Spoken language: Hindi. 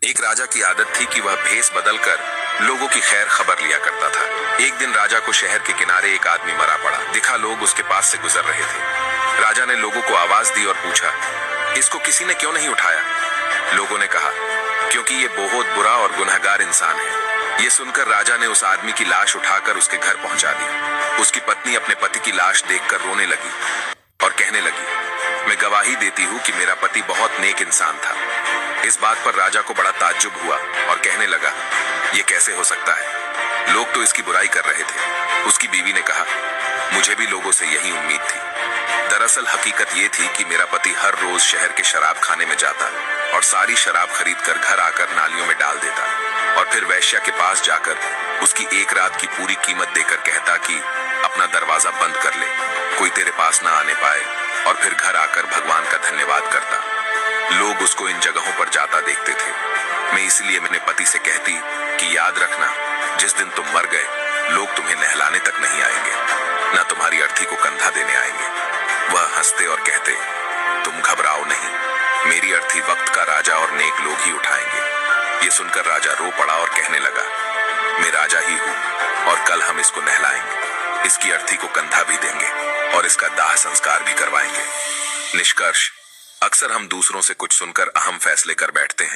एक राजा की आदत थी कि वह भेष बदलकर लोगों की खैर खबर लिया करता था। एक दिन राजा को शहर के किनारे एक आदमी मरा पड़ा दिखा। लोग उसके पास से गुजर रहे थे। राजा ने लोगों को आवाज दी और पूछा, इसको किसी ने क्यों नहीं उठाया? लोगों ने कहा, क्योंकि ये बहुत बुरा और गुनहगार इंसान है। ये सुनकर राजा ने उस आदमी की लाश उठाकर उसके घर पहुंचा दी। उसकी पत्नी अपने पति की लाश देखकर रोने लगी और कहने लगी, मैं गवाही देती हूँ कि मेरा पति बहुत नेक इंसान था। इस बात पर राजा को बड़ा ताज्जुब हुआ और कहने लगा, ये कैसे हो सकता है? लोग तो इसकी बुराई कर रहे थे। उसकी बीवी ने कहा, मुझे भी लोगों से यही उम्मीद थी। दरअसल हकीकत ये थी कि मेरा पति हर रोज शहर के शराब खाने में जाता और सारी शराब खरीदकर घर आकर नालियों में डाल देता और फिर वैश्या के पास जाकर उसकी एक रात की पूरी कीमत देकर कहता कि अपना दरवाजा बंद कर ले, कोई तेरे पास ना आने पाए, और फिर घर आकर भगवान का धन्यवाद करता। लोग उसको इन जगहों पर जाता देखते थे। मैं इसलिए अपने पति से कहती कि याद रखना, जिस दिन तुम मर गए लोग तुम्हें नहलाने तक नहीं आएंगे, न तुम्हारी अर्थी को कंधा देने आएंगे। वह हंसते और कहते, तुम घबराओ नहीं, मेरी अर्थी वक्त का राजा और नेक लोग ही उठाएंगे। ये सुनकर राजा रो पड़ा और कहने लगा, मैं राजा ही हूँ और कल हम इसको नहलाएंगे, इसकी अर्थी को कंधा भी देंगे और इसका दाह संस्कार भी करवाएंगे। निष्कर्ष, अक्सर हम दूसरों से कुछ सुनकर अहम फैसले कर बैठते हैं।